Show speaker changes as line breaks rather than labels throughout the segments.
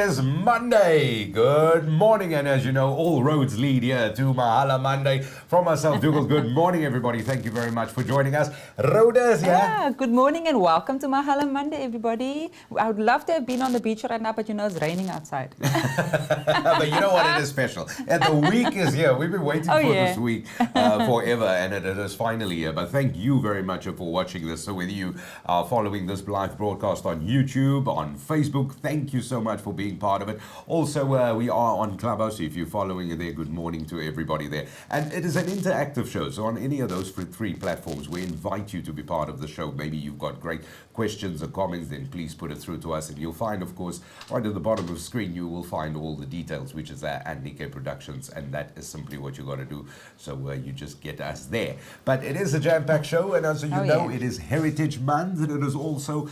is Monday. Good morning, and as you know, all roads lead here to Mahala Monday. From myself, Dougal, good morning, everybody. Thank you very much for joining us. Rhoda's here.
Yeah, good morning and welcome to Mahala Monday, everybody. I would love to have been on the beach right now, but you know it's raining outside.
But you know what? It is special. And the week is here. We've been waiting for this week forever, and it is finally here. But thank you very much for watching this. So whether you are following this live broadcast on YouTube, on Facebook, thank you so much for being part of it. Also, we are on Clubhouse. So if you're following there, good morning to everybody there. And it is an interactive show. So on any of those three platforms, we invite you to be part of the show. Maybe you've got great questions or comments, then please put it through to us. And you'll find, of course, right at the bottom of the screen, you will find all the details, which is at Nickay Productions. And that is simply what you got to do. So you just get us there. But it is a jam-packed show. And as you know, it is Heritage Month. And it is also,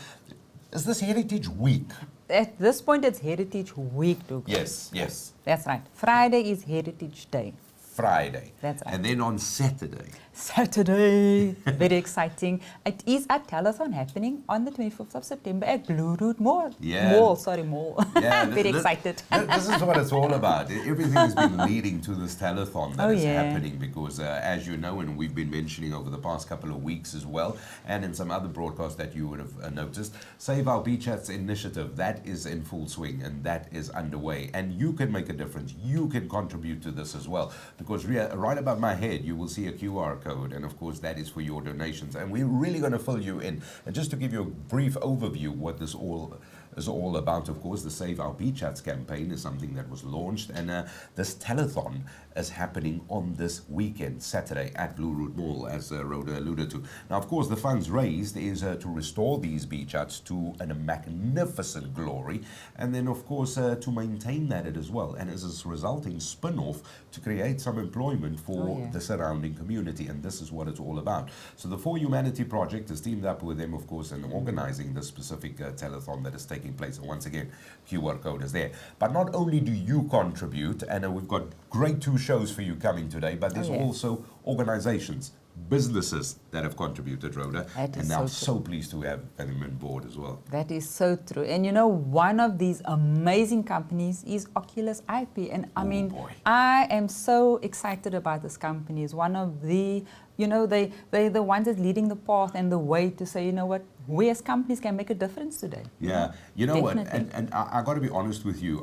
is this Heritage Week?
At this point, it's Heritage Week, Doug.
Yes, yes.
That's right. Friday is Heritage Day.
Friday.
That's right.
And then on Saturday.
Saturday. Very exciting. It is a telethon happening on the 25th of September at Blue Route Mall.
Yeah.
Mall.
Yeah,
Very excited.
This is what it's all about. Everything has been leading to this telethon that is happening because, as you know, and we've been mentioning over the past couple of weeks as well, and in some other broadcasts that you would have noticed, Save Our Beach Hats initiative, that is in full swing and that is underway. And you can make a difference. You can contribute to this as well. Because right above my head, you will see a QR code, and of course that is for your donations. And we're really going to fill you in. And just to give you a brief overview what this all is all about, of course, the Save Our Beach Hats campaign is something that was launched, and this telethon is happening on this weekend, Saturday, at Blue Route Mall, as Rhoda alluded to. Now, of course, the funds raised is to restore these beach huts to a magnificent glory, and then, of course, to maintain that as well, and as a resulting spin-off to create some employment for the surrounding community, and this is what it's all about. So the For Humanity Project has teamed up with them, of course, in organizing this specific telethon that is taking place. And once again, QR code is there. But not only do you contribute, and we've got great two shows for you coming today, but there's also organizations, businesses that have contributed, Rhoda. And now so pleased to have them on board as well.
That is so true. And you know, one of these amazing companies is Oculus IP. And I mean, I am so excited about this company. It's one of the, you know, they're the ones that's leading the path and the way to say, you know what, we as companies can make a difference today.
Yeah, you know what, and I got to be honest with you,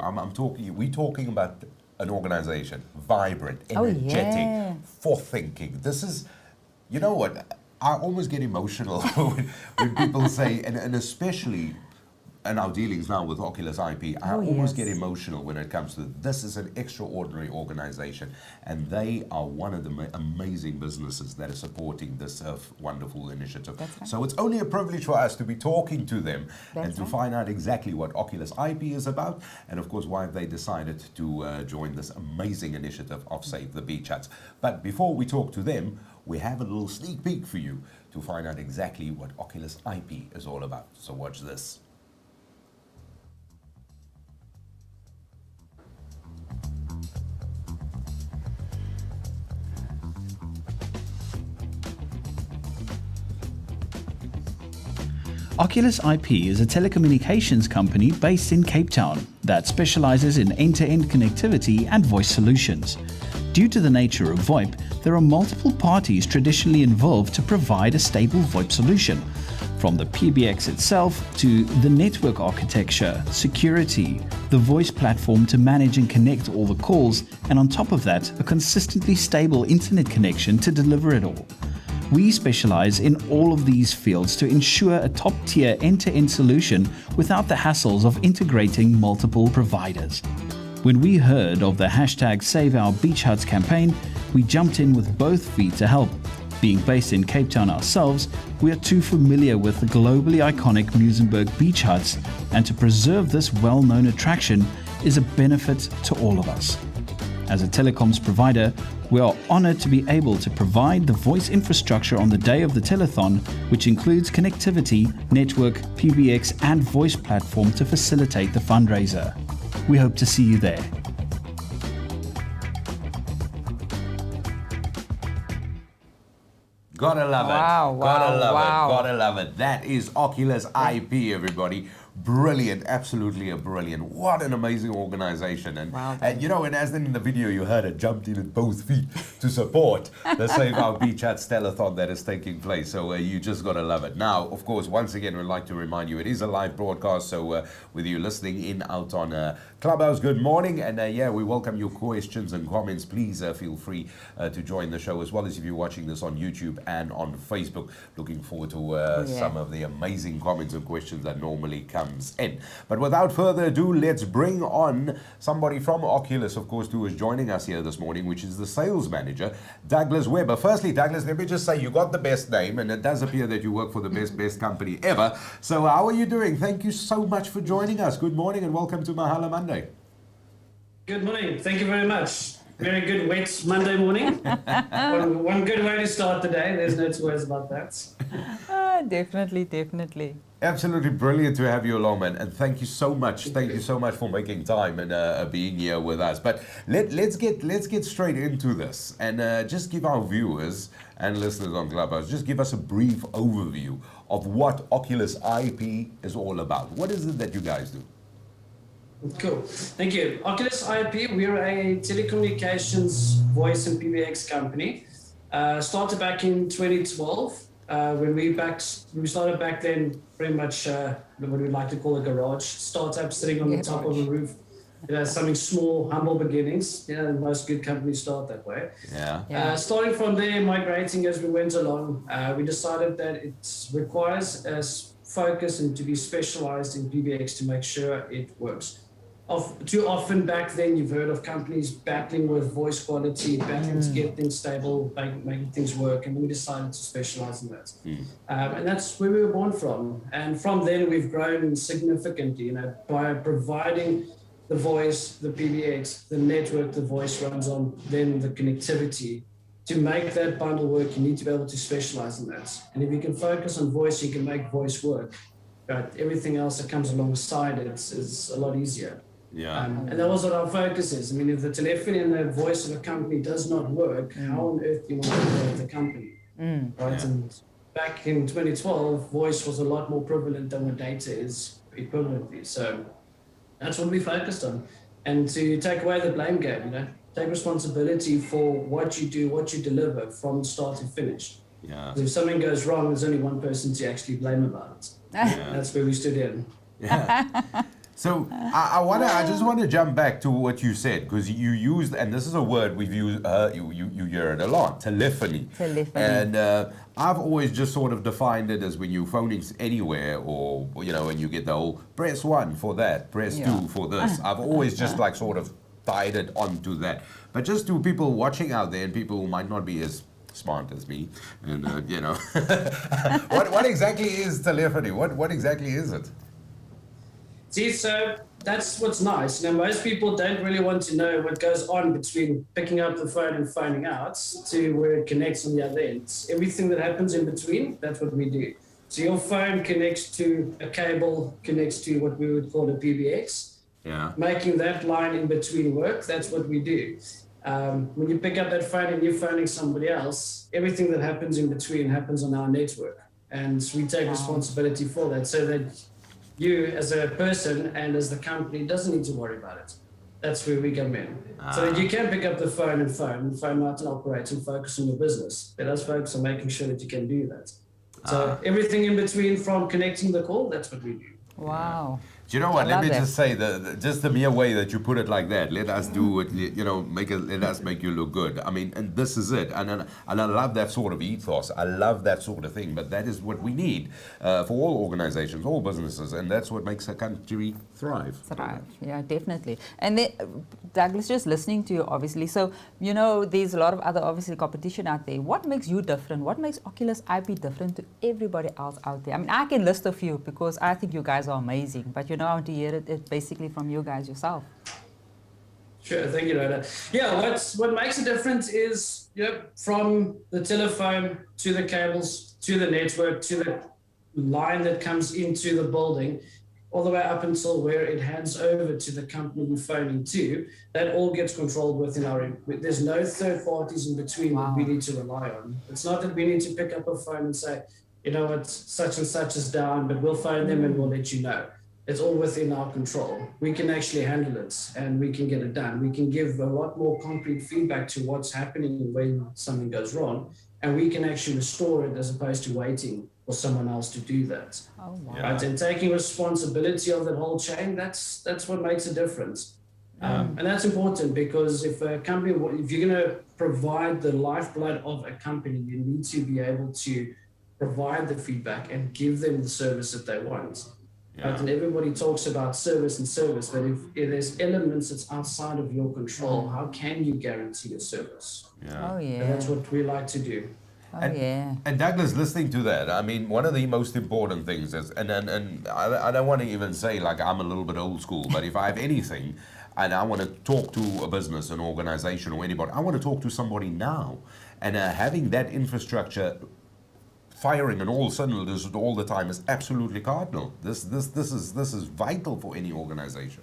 we're talking about an organization, vibrant, energetic, forth-thinking. This is, you know what, I almost get emotional when people say, and especially in our dealings now with Oculus IP, I almost get emotional when it comes to this is an extraordinary organization, and they are one of the amazing businesses that are supporting this wonderful initiative. So it's only a privilege for us to be talking to them and to find out exactly what Oculus IP is about, and of course why they decided to join this amazing initiative of Save the Beach Huts. But before we talk to them, we have a little sneak peek for you to find out exactly what Oculus IP is all about. So watch this.
Oculus IP is a telecommunications company based in Cape Town that specializes in end-to-end connectivity and voice solutions. Due to the nature of VoIP, there are multiple parties traditionally involved to provide a stable VoIP solution, from the PBX itself to the network architecture, security, the voice platform to manage and connect all the calls, and on top of that, a consistently stable internet connection to deliver it all. We specialize in all of these fields to ensure a top-tier end-to-end solution without the hassles of integrating multiple providers. When we heard of the hashtag Save Our Beach Huts campaign, we jumped in with both feet to help. Being based in Cape Town ourselves, we are too familiar with the globally iconic Muizenberg beach huts, and to preserve this well-known attraction is a benefit to all of us. As a telecoms provider, we are honored to be able to provide the voice infrastructure on the day of the telethon, which includes connectivity, network, PBX, and voice platform to facilitate the fundraiser. We hope to see you there.
Gotta love it. Gotta love it. That is Oculus IP, everybody. Brilliant, absolutely a brilliant. What an amazing organization. And you know, and as then in the video you heard, it jumped in with both feet to support the Save Our Beach Hut Stellathon that is taking place. So you just got to love it. Now, of course, once again, we'd like to remind you, it is a live broadcast. So whether you're listening in out on Clubhouse, good morning. And yeah, we welcome your questions and comments. Please feel free to join the show, as well as if you're watching this on YouTube and on Facebook. Looking forward to some of the amazing comments and questions that normally comes in. But without further ado, let's bring on somebody from Oculus, of course, who is joining us here this morning, which is the sales manager, Douglas Weber. Firstly, Douglas, let me just say you got the best name, and it does appear that you work for the best company ever. So how are you doing? Thank you so much for joining us. Good morning and welcome to Mahala Monday.
Good morning. Thank you very much. Very good wet Monday morning. one good way to start the day. There's no two ways about that.
Definitely.
Absolutely brilliant to have you along, man, and thank you so much. Thank you so much for making time and being here with us. But let's get straight into this and just give our viewers and listeners on Clubhouse, just give us a brief overview of what Oculus IP is all about. What is it that you guys do?
Cool. Thank you. Oculus IP, we're a telecommunications voice and PBX company. Started back in 2012. When we started back then, pretty much what we like to call a garage startup, sitting on the top of a roof. Something small, humble beginnings. Most good companies start that way. Starting from there, migrating as we went along, we decided that it requires us focus and to be specialized in PBX to make sure it works. Too often back then, you've heard of companies battling with voice quality, battling to get things stable, making things work, and we decided to specialize in that. And that's where we were born from. And from then, we've grown significantly, by providing the voice, the PBX, the network the voice runs on, then the connectivity. To make that bundle work, you need to be able to specialize in that. And if you can focus on voice, you can make voice work. But everything else that comes alongside it is a lot easier. And that was what our focus is. I mean, if the telephony and the voice of a company does not work, how on earth do you want to grow the company? Right? And back in 2012, voice was a lot more prevalent than what data is equivalently. So that's what we focused on. And to take away the blame game, take responsibility for what you do, what you deliver from start to finish. If something goes wrong, there's only one person to actually blame about it. That's where we stood in.
So I just want to jump back to what you said, because you used, and this is a word we've used, you hear it a lot, telephony. And I've always just sort of defined it as when you're phoning anywhere, or when you get the whole press 1 for that, press 2 for this. I've always just like sort of tied it onto that. But just to people watching out there and people who might not be as smart as me, and what exactly is telephony? What exactly is it?
See, so that's what's nice. Most people don't really want to know what goes on between picking up the phone and phoning out to where it connects on the other end. Everything that happens in between, that's what we do. So your phone connects to a cable, connects to what we would call a PBX. Making that line in between work, that's what we do. When you pick up that phone and you're phoning somebody else, everything that happens in between happens on our network. And we take responsibility for that, so that you as a person and as the company doesn't need to worry about it. That's where we come in. So that you can pick up the phone and phone out and operate and focus on your business. Let us focus on making sure that you can do that. So everything in between from connecting the call, that's what we do.
Wow.
Do you know what? Let me just say, just the mere way that you put it like that, let us do it, let us make you look good. I mean, and this is it. And I love that sort of ethos. I love that sort of thing. But that is what we need for all organizations, all businesses. And that's what makes a country thrive.
Yeah, definitely. And then, Douglas, just listening to you, obviously. So, there's a lot of other, obviously, competition out there. What makes you different? What makes Oculus IP different to everybody else out there? I mean, I can list a few because I think you guys are amazing. But, I want to hear it basically from you guys yourself.
Sure, thank you, Rhoda. Yeah, what makes a difference is, from the telephone to the cables, to the network, to the line that comes into the building, all the way up until where it hands over to the company you're phoning to, that all gets controlled within there's no third parties in between that we need to rely on. It's not that we need to pick up a phone and say, such and such is down, but we'll phone them and we'll let you know. it's all within our control. We can actually handle it and we can get it done. We can give a lot more concrete feedback to what's happening when something goes wrong, and we can actually restore it as opposed to waiting for someone else to do that.
Oh, wow.
Right? And taking responsibility of that whole chain, that's what makes a difference. And that's important, because if a company, if you're going to provide the lifeblood of a company, you need to be able to provide the feedback and give them the service that they want.
Yeah.
Right? And everybody talks about service, but if there's elements that's outside of your control, how can you guarantee a service?
Yeah.
Oh, yeah.
And that's what we like to do.
Oh,
And,
yeah.
and Douglas, listening to that, I mean, one of the most important things is, and I don't want to even say like I'm a little bit old school, but if I have anything, and I want to talk to a business, an organization, or anybody, I want to talk to somebody now, and having that infrastructure firing on all cylinders all the time is absolutely cardinal. This is vital for any organization.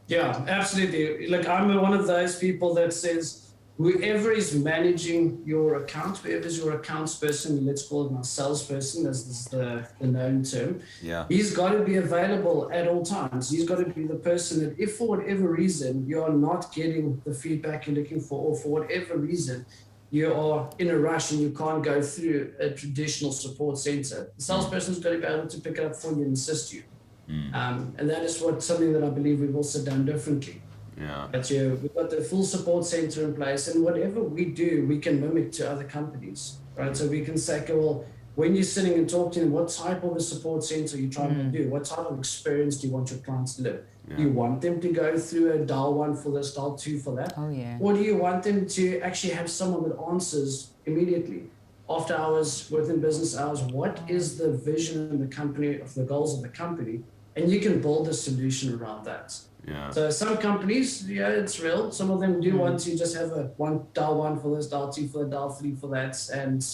Yeah, absolutely. Like, I'm one of those people that says, whoever is managing your account, whoever's your accounts person, let's call it my salesperson, as is the known term,
Yeah.
he's got to be available at all times. He's got to be the person that, if for whatever reason you are not getting the feedback you're looking for, or for whatever reason you are in a rush and you can't go through a traditional support center, the salesperson's got to be able to pick it up for you and assist you. And that is something that I believe we've also done differently.
Yeah.
That we've got the full support center in place, and whatever we do, we can mimic to other companies, right? So we can say, okay, well, when you're sitting and talking to them, what type of a support center are you trying to do? What type of experience do you want your clients to live?
Yeah.
Do you want them to go through a dial 1 for this, dial 2 for that?
Oh, yeah.
Or do you want them to actually have someone that answers immediately, after hours, within business hours? What is the vision of the company, of the goals of the company? And you can build a solution around that.
Yeah.
So some companies, yeah, it's real. Some of them do want to just have a dial 1 for this, dial 2 for that, dial 3 for that, and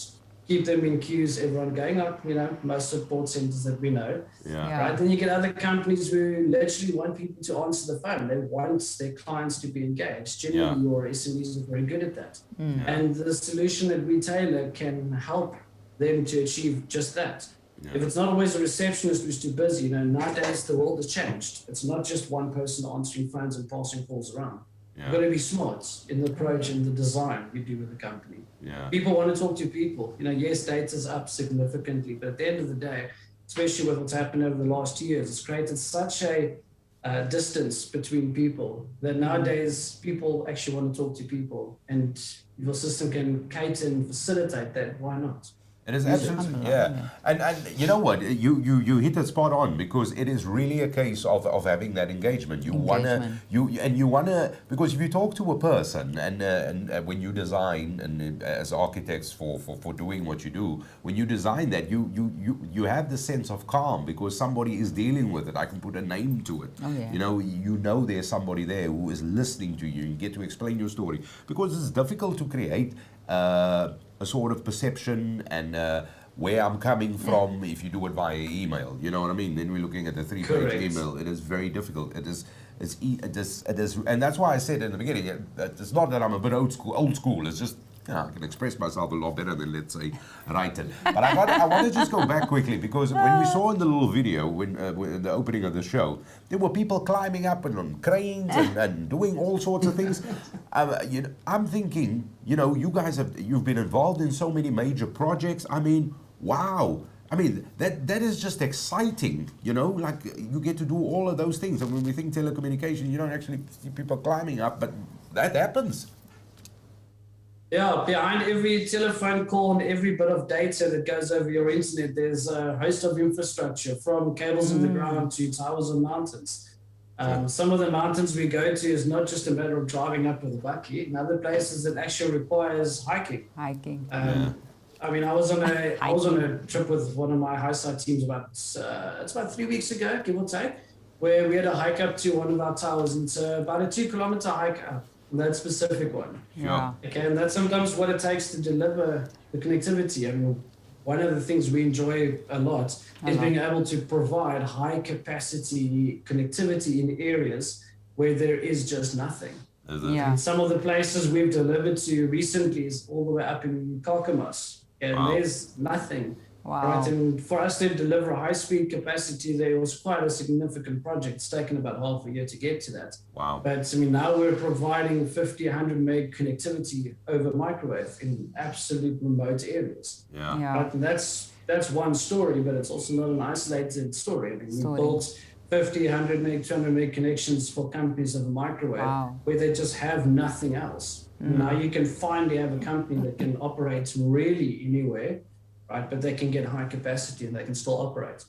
keep them in queues, everyone going up, most support centers that we know.
Yeah.
Right? Then you get other companies who literally want people to answer the phone. They want their clients to be engaged. Generally, your SMEs are very good at that. And the solution that we tailor can help them to achieve just that.
Yeah.
If it's not always a receptionist who's too busy, nowadays the world has changed. It's not just one person answering phones and passing calls around.
Yeah.
You've got to be smart in the approach and the design you do with the company.
Yeah.
People want to talk to people. Yes, data's up significantly, but at the end of the day, especially with what's happened over the last 2 years, it's created such a distance between people that nowadays people actually want to talk to people, and your system can cater and facilitate that. Why not?
It is absolutely, yeah. And you know what, you hit it spot on, because it is really a case of having that engagement. You wanna because if you talk to a person and when you design, and as architects for doing what you do, when you design that, you have the sense of calm because somebody is dealing with it. I can put a name to it.
Oh, yeah.
You know there's somebody there who is listening to you. You get to explain your story, because it's difficult to create a sort of perception and where I'm coming from if you do it via email. You know what I mean? Then we're looking at the 3-page email. It is very difficult. It is, and that's why I said in the beginning, it's not that I'm a bit old school. It's just, I can express myself a lot better than, let's say, writing. But I want to just go back quickly, because when we saw in the little video, when the opening of the show, there were people climbing up and on cranes and doing all sorts of things. I'm thinking, you guys you've been involved in so many major projects. I mean, wow. I mean, that is just exciting, like you get to do all of those things. And when we think telecommunication, you don't actually see people climbing up, but that happens.
Yeah, behind every telephone call and every bit of data that goes over your internet, there's a host of infrastructure, from cables in the ground to towers on mountains. Some of the mountains we go to is not just a matter of driving up with a bucket. In other places, it actually requires hiking. I mean, I was on a trip with one of my high side teams it's about 3 weeks ago, give or take, where we had a hike up to one of our towers, and it's about a 2-kilometer hike up. That specific one.
Yeah.
Okay, and that's sometimes what it takes to deliver the connectivity. I mean, one of the things we enjoy a lot is being able to provide high capacity connectivity in areas where there is just nothing.
Yeah.
Some of the places we've delivered to recently is all the way up in Kalkamas, and there's nothing.
Wow.
Right, and for us to deliver high-speed capacity, there was quite a significant project. It's taken about half a year to get to that.
Wow.
But I mean, now we're providing 50, 100 meg connectivity over microwave in absolute remote areas.
Yeah.
Right, and that's one story, but it's also not an isolated story. I mean, we built 50, 100 meg, 200 meg connections for companies over microwave where they just have nothing else. Now you can finally have a company that can operate really anywhere, right? But they can get high capacity and they can still operate.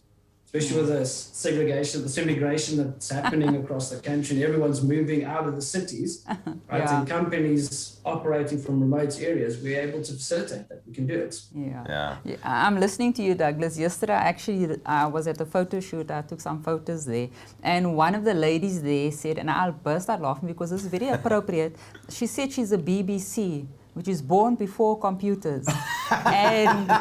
Especially with the segregation that's happening across the country, and everyone's moving out of the cities, right? And companies operating from remote areas, we're able to facilitate that. We can do it.
Yeah. I'm listening to you, Douglas. Yesterday, actually, I was at a photo shoot. I took some photos there, and one of the ladies there said, and I burst out laughing because this is very appropriate. She said she's a BBC, which is born before computers. And,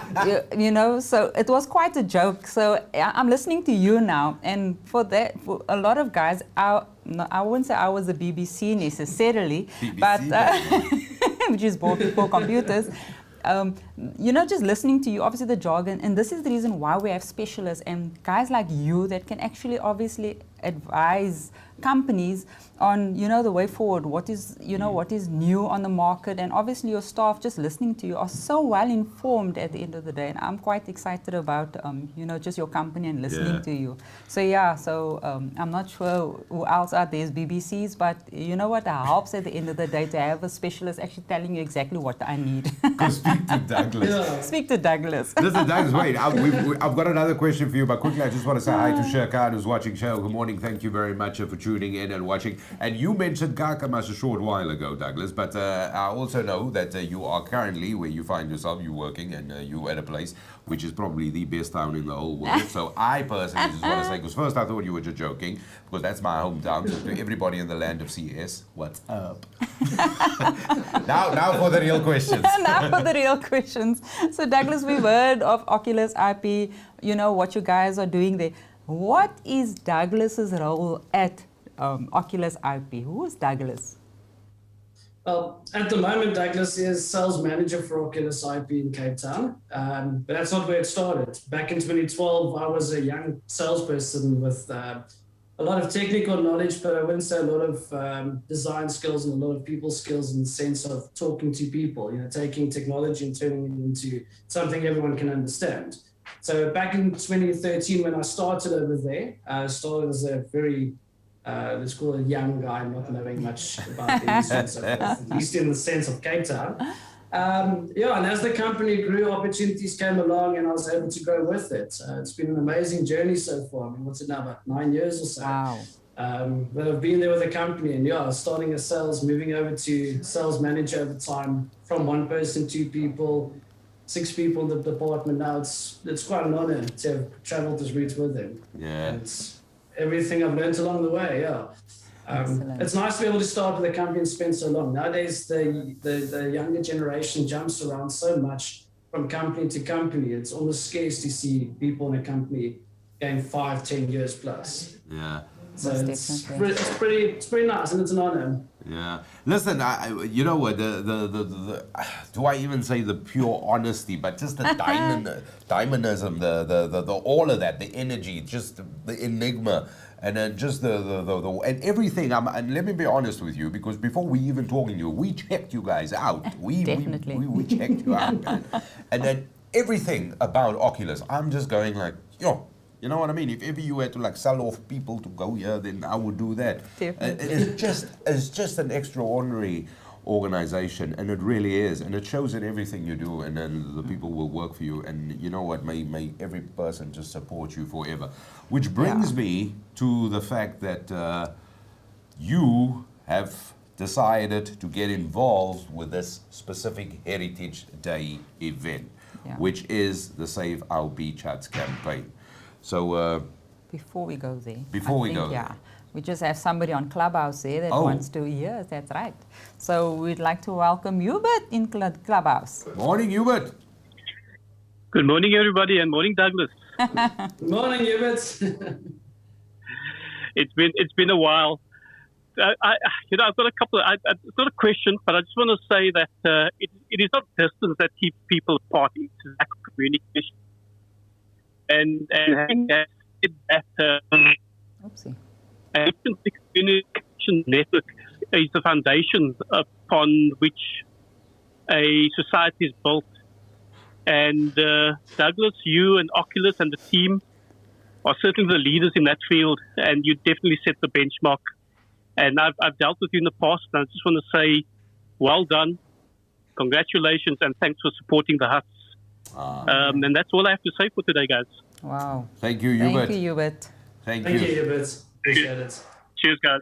you know, so it was quite a joke. So I'm listening to you now, and for a lot of guys, I wouldn't say I was a BBC necessarily, but which is born before computers. You know, just listening to you, obviously the jargon, and this is the reason why we have specialists and guys like you that can actually obviously advise companies on, you know, the way forward, what is, you know, what is new on the market, and obviously your staff just listening to you are so well informed at the end of the day, and I'm quite excited about, you know, just your company and listening to you. So I'm not sure who else out there is BBCs, but you know what, it helps at the end of the day to have a specialist actually telling you exactly what I need.
Go speak to Douglas.
Speak to Douglas.
Listen, Douglas, wait, I've got another question for you, but quickly I just want to say hi to Sherkan who's watching show. Good morning, thank you very much for tuning in and watching. And you mentioned Kakamas a short while ago, Douglas, but I also know that you are currently, where you find yourself, you're working and you're at a place which is probably the best town in the whole world. So I personally just want to say, because first I thought you were just joking, because that's my hometown, so to everybody in the land of CS, what's up? now for the real questions.
Now for the real questions. So Douglas, we've heard of Oculus IP, you know, what you guys are doing there. What is Douglas's role at Oculus IP? Who is Douglas?
Well, at the moment, Douglas is sales manager for Oculus IP in Cape Town. But that's not where it started. Back in 2012, I was a young salesperson with a lot of technical knowledge, but I wouldn't say a lot of design skills and a lot of people skills in the sense of talking to people, you know, taking technology and turning it into something everyone can understand. So back in 2013, when I started over there, I started as a very let's call it a young guy, not knowing much about the industry and so forth, at least in the sense of Cape Town. And as the company grew, opportunities came along and I was able to grow with it. It's been an amazing journey so far. I mean, what's it now, about 9 years or so?
Wow.
But I've been there with the company and starting as sales, moving over to sales manager over time, from one person, 2 people, 6 people in the department. Now it's quite an honor to have traveled this route with them.
Yeah.
And it's everything I've learned along the way, it's nice to be able to start with a company and spend so long. Nowadays, the younger generation jumps around so much from company to company. It's almost scarce to see people in a company going 5, 10 years plus.
Yeah.
So it's pretty nice, and it's an honor.
Yeah. Listen, you know what? The do I even say the pure honesty? But just the dynamism, the all of that, the energy, just the enigma, and then just the and everything. And let me be honest with you, because before we even talking to you, we checked you guys out. We checked you out, man. And then everything about Oculus, I'm just going like, yo. You know what I mean? If ever you had to like sell off people to go here, then I would do that. It's just an extraordinary organization, and it really is, and it shows in everything you do, and then the people will work for you, and you know what? May every person just support you forever. Which brings me to the fact that you have decided to get involved with this specific Heritage Day event, which is the Save Our Beach Huts campaign. So
before we go there, we just have somebody on Clubhouse there that wants to hear. That's right. So we'd like to welcome Hubert in Clubhouse.
Morning, Hubert.
Good morning, everybody, and morning, Douglas.
Good morning, Hubert.
It's been a while. I've got a couple. I've got a question, but I just want to say that it is not distance that keeps people apart. It's lack of communication. And having that,
Oopsie.
an open communication network is the foundation upon which a society is built. And Douglas, you and Oculus and the team are certainly the leaders in that field, and you definitely set the benchmark. And I've dealt with you in the past, and I just want to say, well done, congratulations, and thanks for supporting the huts. And that's all I have to say for today, guys.
Wow.
Thank you, Hubert.
Thank you, Hubert.
Thank
Thank
you.
you, Hubert. Appreciate it.
Cheers, guys.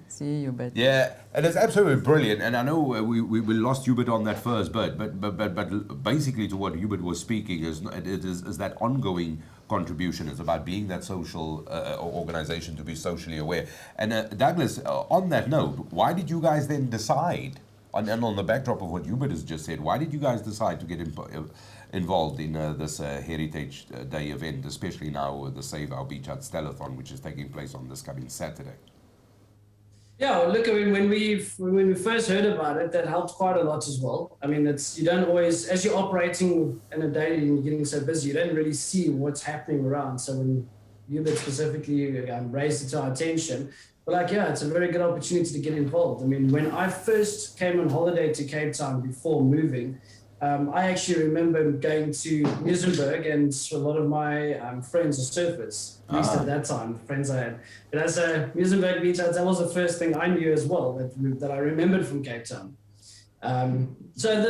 See you, Hubert.
Yeah, and it's absolutely brilliant. And I know we lost Hubert on that first bit, but basically to what Hubert was speaking is that ongoing contribution. It's about being that social organization to be socially aware. And Douglas, on that note, why did you guys then decide, and on the backdrop of what Hubert has just said, why did you guys decide to get involved in this Heritage Day event, especially now with the Save Our Beach Huts Telethon, which is taking place on this coming Saturday?
Yeah, well, look, I mean, when we first heard about it, that helped quite a lot as well. I mean, you don't always, as you're operating in a day and you're getting so busy, you don't really see what's happening around. So when Hubert specifically raised it to our attention, we're like, yeah, it's a very good opportunity to get involved. I mean, when I first came on holiday to Cape Town before moving, I actually remember going to Muizenberg, and a lot of my friends are surfers, at least at that time, friends I had. But as a Muizenberg Beach House, that was the first thing I knew as well, that I remembered from Cape Town. So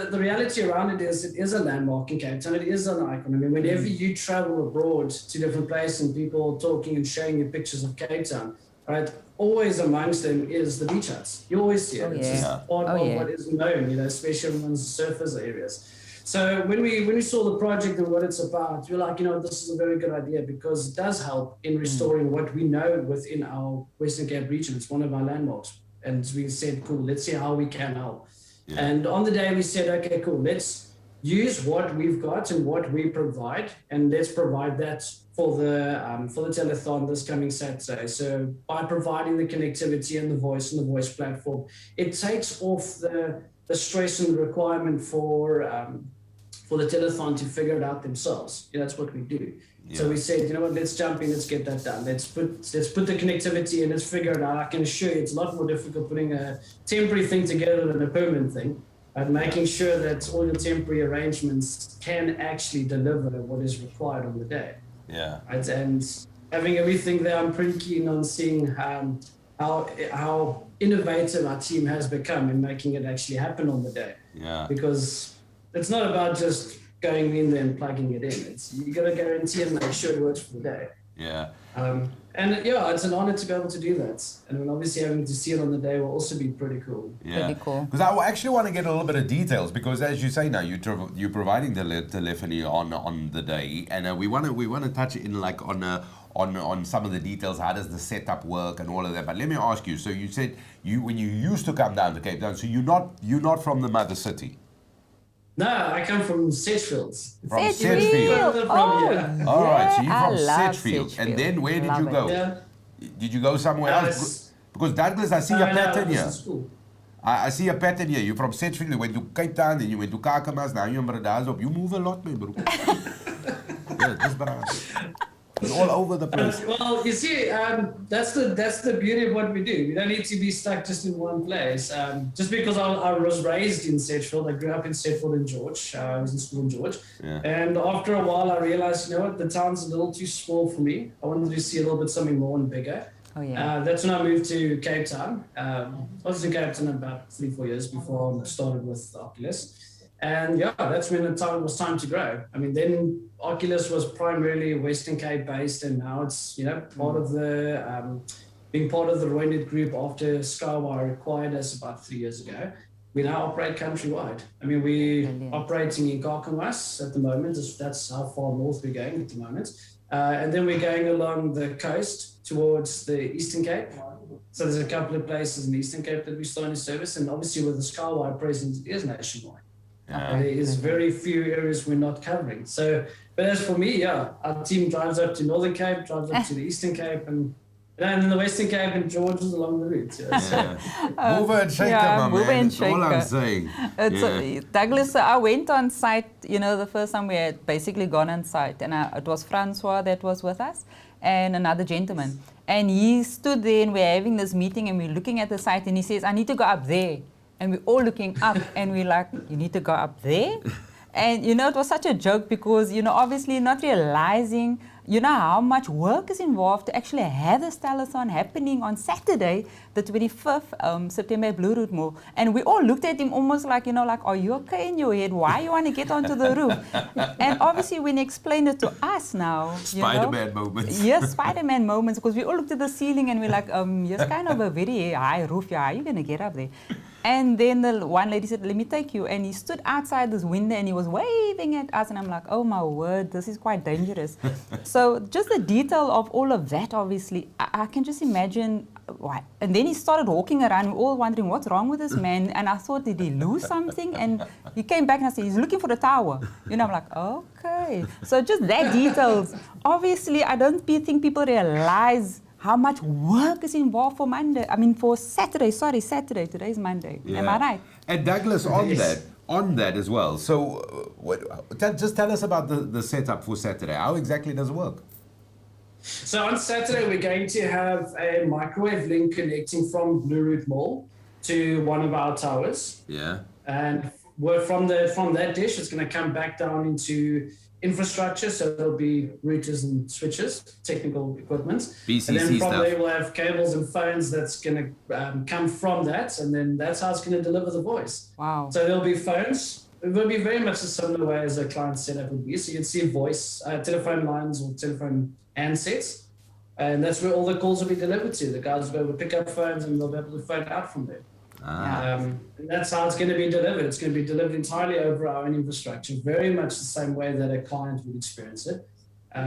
the reality around it is a landmark in Cape Town. It is an icon. I mean, whenever you travel abroad to different places and people are talking and showing you pictures of Cape Town, right? Always amongst them is the beach huts. You always see it. It's just part of what is known, especially amongst the surfers areas. So when we saw the project and what it's about, we're like, this is a very good idea because it does help in restoring what we know within our Western Cape region. It's one of our landmarks. And we said, cool, let's see how we can help. Yeah. And on the day we said, okay, cool, let's use what we've got and what we provide, and let's provide that for the telethon this coming Saturday. So by providing the connectivity and the voice platform, it takes off the stress and the requirement for the telethon to figure it out themselves. That's what we do. Yeah. So we said, you know what, let's jump in, let's get that done. Let's put the connectivity and let's figure it out. I can assure you it's a lot more difficult putting a temporary thing together than a permanent thing. And making sure that all your temporary arrangements can actually deliver what is required on the day.
Yeah.
Right? And having everything there, I'm pretty keen on seeing how innovative our team has become in making it actually happen on the day.
Yeah.
Because it's not about just going in there and plugging it in. You got to guarantee and make sure it works for the day.
Yeah.
It's an honor to be able to do that. And obviously having to see it on the day will also be pretty cool.
Yeah.
Pretty cool.
Because I actually want to get a little bit of details because, as you say now, you're providing the telephony on the day, and we want to touch in on some of the details. How does the setup work and all of that? But let me ask you. So you said when you used to come down to Cape Town, so you're not from the mother city.
No, I come from Sedgefield.
From Sedgefield.
All
right, so you're from Sedgefield. And then where did you go?
Yeah.
Did you go somewhere else? Because Douglas, I see a pattern here. I see a pattern here. You're from Sedgefield, you went to Cape Town, then you went to Kakamas, now you're in Bradazop. You move a lot, man, bro. Yeah, just Bradazop. It's all over the place.
Well, you see, that's the beauty of what we do. We don't need to be stuck just in one place. Just because I was raised in Sedgefield, I grew up in Sedgefield and George. I was in school in George. Yeah. And after a while, I realized, the town's a little too small for me. I wanted to see a little bit something more and bigger.
Oh, yeah.
That's when I moved to Cape Town. I was in Cape Town about 3-4 years before I started with Oculus. And that's when it was time to grow. I mean, then Oculus was primarily Western Cape based, and now it's part of the being part of the Roynet group after Skywire acquired us about 3 years ago. We now operate countrywide. I mean, we're operating in Kakamas at the moment. That's how far north we're going at the moment. And then we're going along the coast towards the Eastern Cape. So there's a couple of places in the Eastern Cape that we're starting to service, and obviously with the Skywire presence, it is nationwide. There is very few areas we're not covering. So, but as for me, our team drives up to Northern Cape, drives up to the Eastern Cape, and And in the Western Cape and George's along the route. Yeah, so.
Mover and shaker, my
mover
man.
and
That's all I'm
shaker.
saying.
Douglas, I went on site, the first time we had basically gone on site, and it was Francois that was with us and another gentleman. And he stood there and we're having this meeting and we're looking at the site and he says, I need to go up there. And we're all looking up and we're like, you need to go up there? And, it was such a joke because, obviously not realizing, how much work is involved to actually have this telethon happening on Saturday, the 25th September at Blue Route Mall. And we all looked at him almost like, are you okay in your head? Why you want to get onto the roof? And obviously when he explained it to us now,
Spider-Man moments.
Yes, Spider-Man moments, because we all looked at the ceiling and we're like, it's kind of a very high roof. Yeah, how are you going to get up there? And then the one lady said, let me take you. And he stood outside this window and he was waving at us. And I'm like, oh my word, this is quite dangerous. So just the detail of all of that, obviously, I can just imagine why. And then he started walking around, we're all wondering, what's wrong with this man? And I thought, did he lose something? And he came back and I said, he's looking for the tower. I'm like, okay. So just that details. Obviously, I don't think people realize how much work is involved for Monday. For Saturday. Sorry, Saturday. Today is Monday.
Yeah.
Am I right?
And Douglas, on that as well. So, just tell us about the setup for Saturday. How exactly does it work?
So on Saturday, we're going to have a microwave link connecting from Blue Route Mall to one of our towers.
Yeah.
And from that dish, it's going to come back down into infrastructure, so there'll be routers and switches, technical equipment.
BCC
and then probably
stuff.
we'll have cables and phones that's going to come from that, and then that's how it's going to deliver the voice.
Wow.
So there'll be phones. It will be very much a similar way as a client setup would be. So you'd see voice, telephone lines or telephone handsets, and that's where all the calls will be delivered to. The guys will be able to pick up phones and they'll be able to phone out from there. And that's how it's going to be delivered. It's going to be delivered entirely over our own infrastructure, very much the same way that a client would experience it.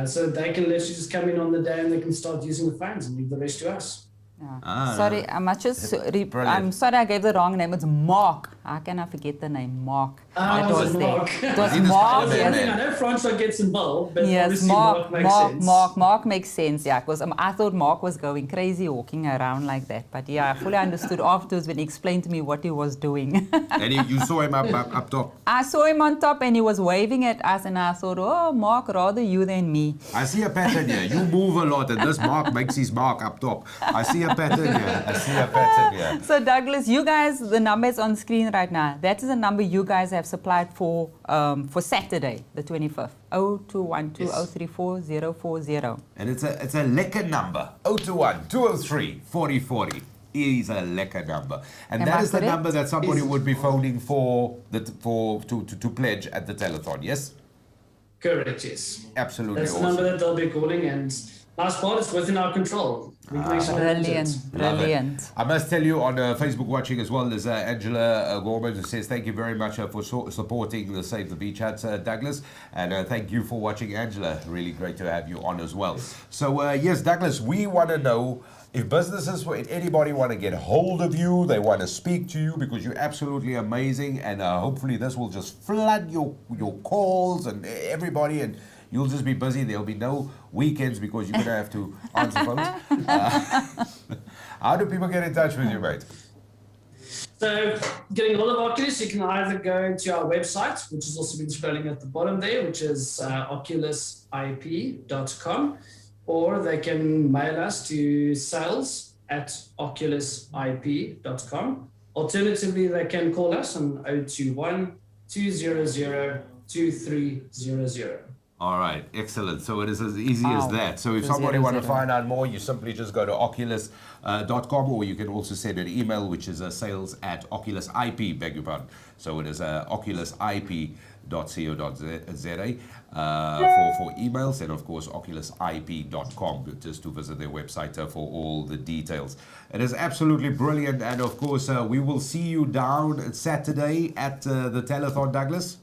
So they can literally just come in on the day and they can start using the phones and leave the rest to us.
Yeah. Sorry, I'm sorry I gave the wrong name. It's Mark. How can I forget the name? Mark.
It was Mark.
It was Mark.
Yes. I know Francois gets involved, but
yes,
obviously Mark makes sense.
Mark makes sense, yeah, because I thought Mark was going crazy walking around like that. But yeah, I fully understood afterwards when he explained to me what he was doing.
And you saw him up top?
I saw him on top and he was waving at us and I thought, oh, Mark, rather you than me.
I see a pattern here. You move a lot and this Mark makes his mark up top. I see a pattern here.
So Douglas, you guys, the number is on screen right now. That is the number you guys have supplied for Saturday, the 25th. 0212 034 040.
And it's a lekker number. 021 203 4040 is a lekker number. And that is the number that somebody would be phoning to pledge at the telethon, yes?
Correct, yes.
Absolutely.
That's the number that they'll be calling, and last part is within our control.
Brilliant.
I must tell you, on Facebook watching as well, there's Angela Gorman who says thank you very much for supporting the Save the Beach Hut, Douglas, and thank you for watching, Angela. Really great to have you on as well. So yes, Douglas, we want to know if businesses, if anybody want to get hold of you, they want to speak to you because you're absolutely amazing, and hopefully this will just flood your calls and everybody, and you'll just be busy. There'll be no weekends because you're going to have to answer phones. How do people get in touch with you, mate?
So, getting a lot of Oculus, you can either go to our website, which has also been scrolling at the bottom there, which is oculusip.com, or they can mail us to sales@oculusip.com. Alternatively, they can call us on 021 200 2300.
All right, excellent. So it is as easy as that. So if somebody want to find out more, you simply just go to oculus.com, or you can also send an email, which is sales@oculusip, beg your pardon. So it is oculusip.co.za for emails, and of course oculusip.com, just to visit their website for all the details. It is absolutely brilliant, and of course we will see you down Saturday at the telethon, Douglas.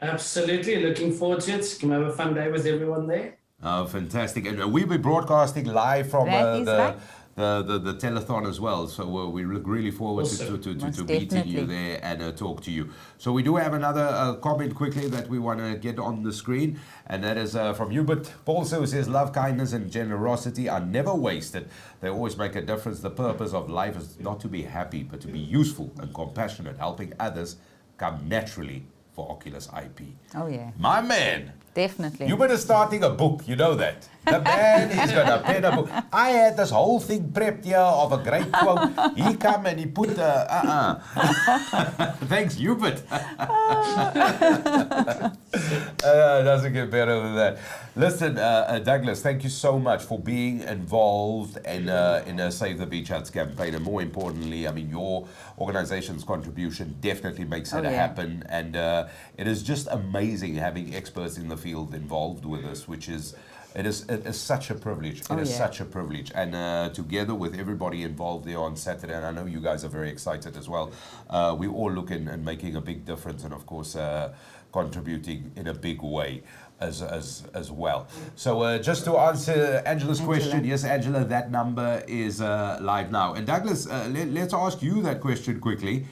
Absolutely. Looking forward to it. Can have a fun day with everyone there.
Oh, fantastic. And we'll be broadcasting live from the the telethon as well. So we look really forward to meeting you there and talk to you. So we do have another comment quickly that we want to get on the screen, and that is from Hubert Paulso, who says, love, kindness and generosity are never wasted. They always make a difference. The purpose of life is not to be happy, but to be useful and compassionate. Helping others come naturally for Oculus IP.
Oh, yeah.
My man.
Definitely.
You better starting a book, you know that. The man is going to pen a book. I had this whole thing prepped here of a great quote. He come and he put Thanks, Hubert. Doesn't get better than that. Listen, Douglas, thank you so much for being involved in a Save the Beach Huts campaign. And more importantly, I mean, your organization's contribution definitely makes it happen. And it is just amazing having experts in the field involved with us, which is it is such a privilege. It is such a privilege. And together with everybody involved there on Saturday, and I know you guys are very excited as well, we all look in and making a big difference, and of course contributing in a big way as well. So just to answer Angela's question, yes, Angela, that number is live now. And Douglas, let's ask you that question quickly.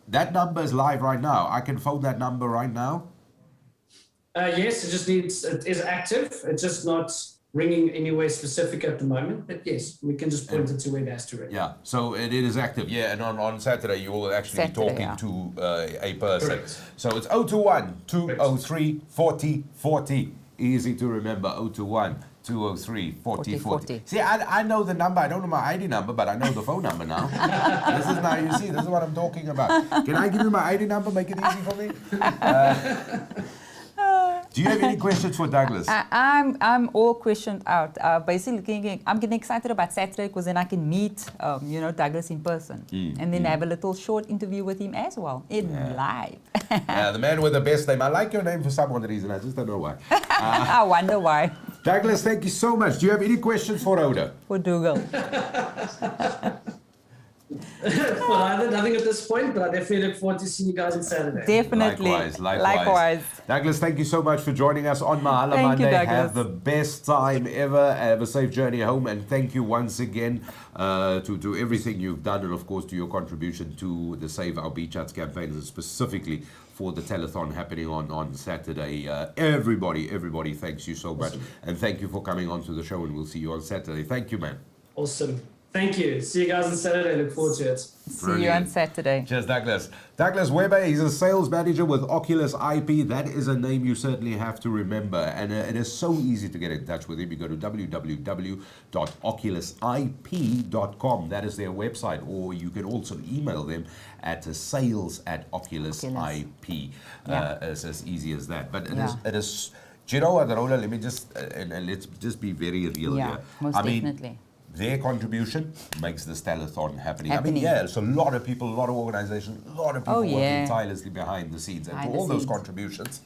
That number is live right now. I can phone that number right now?
Yes, it is active. It's just not ringing anywhere specific at the moment. But yes, we can just point it to where it has to ring.
Yeah, so it is active. Yeah, and on Saturday you will actually be talking to a person. Correct. So it's 021 203 40 40. Easy to remember, 021 203 40 40. See, I know the number. I don't know my ID number, but I know the phone number now. This is now, you see, this is what I'm talking about. Can I give you my ID number? Make it easy for me? Do you have any questions for Douglas?
I'm all questioned out. Basically, I'm getting excited about Saturday because then I can meet, Douglas in person, and then have a little short interview with him as well in live.
Yeah, the man with the best name. I like your name for some odd reason. I just don't know why.
I wonder why.
Douglas, thank you so much. Do you have any questions for Oda?
For Dougal.
Well, nothing at this point, but I definitely look forward to seeing you guys on Saturday.
Definitely. Likewise.
Douglas, thank you so much for joining us on Mahala Monday. Have the best time ever. Have a safe journey home. And thank you once again to everything you've done, and of course to your contribution to the Save Our Beach Huts campaign, and specifically for the telethon happening on Saturday. Everybody, thanks you so much. And thank you for coming on to the show, and we'll see you on Saturday. Thank you, man.
Awesome. Thank you. See you guys on Saturday. Look forward to it.
See you on Saturday.
Cheers, Douglas. Douglas Weber, he's a sales manager with Oculus IP. That is a name you certainly have to remember. And it is so easy to get in touch with him. You go to www.oculusip.com. That is their website. Or you can also email them at sales@oculusip. It's as easy as that. But it is. Do you know what, Rola? Let me just, and let's just be very real here.
Most definitely.
Their contribution makes this telethon happening. I mean, it's a lot of people, a lot of organizations, a lot of people working tirelessly behind the scenes. And for all those contributions,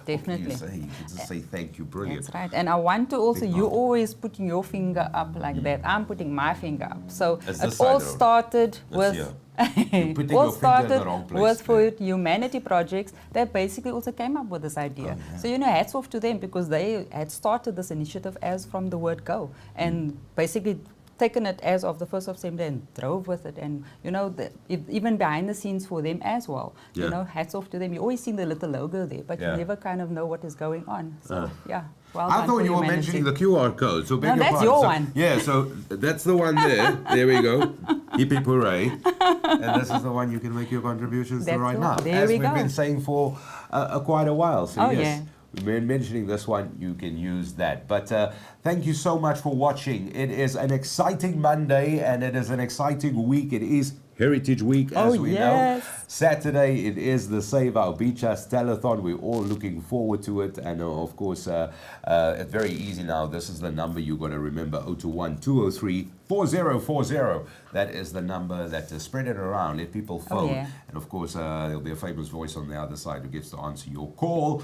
definitely.
You can just say thank you, brilliant.
That's right. And I want to also, you're always putting your finger up like that. I'm putting my finger up. So it all started with... All started with for humanity projects that basically also came up with this idea. So, hats off to them, because they had started this initiative as from the word go, and basically taken it as of the 1st of September and drove with it. And, even behind the scenes for them as well, hats off to them. You always see the little logo there, but you never kind of know what is going on. So, well
I thought you were mentioning the QR code. So
that's your one.
Yeah, so that's the one there. There we go. Hip hip hooray. And this is the one you can make your contributions to right now. As we've been saying for quite a while. So we've been mentioning this one, you can use that. But thank you so much for watching. It is an exciting Monday, and it is an exciting week. It is Heritage Week, as we know. Saturday, it is the Save Our Beach Huts telethon. We're all looking forward to it. And of course, it's very easy now. This is the number you've got to remember, 021 203 4040. That is the number that spread it around. Let people phone. And of course, there'll be a famous voice on the other side who gets to answer your call.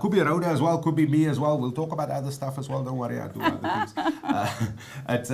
Could be Rhoda as well, could be me as well. We'll talk about other stuff as well. Don't worry, I'll do other things.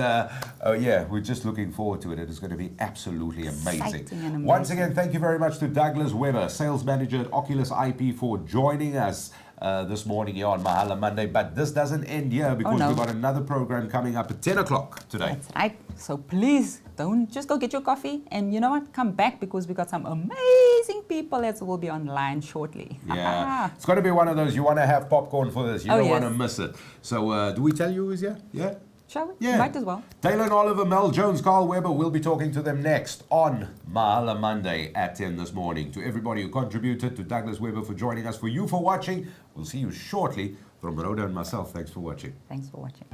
We're just looking forward to it. It is going to be absolutely amazing. Once again, thank you very much to Douglas Weber, Sales Manager at Oculus IP, for joining us this morning here on Mahala Monday. But this doesn't end here because we've got another program coming up at 10 o'clock today.
That's right. So please don't just go get your coffee, and you know what? Come back because we got some amazing people that will be online shortly.
Yeah, it's going to be one of those, you want to have popcorn for this. You don't want to miss it. So do we tell you who's here? Yeah?
Shall we?
Yeah.
Might as well.
Taylor and Oliver, Mel Jones, Carl Weber, we'll be talking to them next on Mahala Monday at 10 this morning. To everybody who contributed, to Douglas Weber for joining us, for you for watching. We'll see you shortly. From Rhoda and myself, thanks for watching.
Thanks for watching.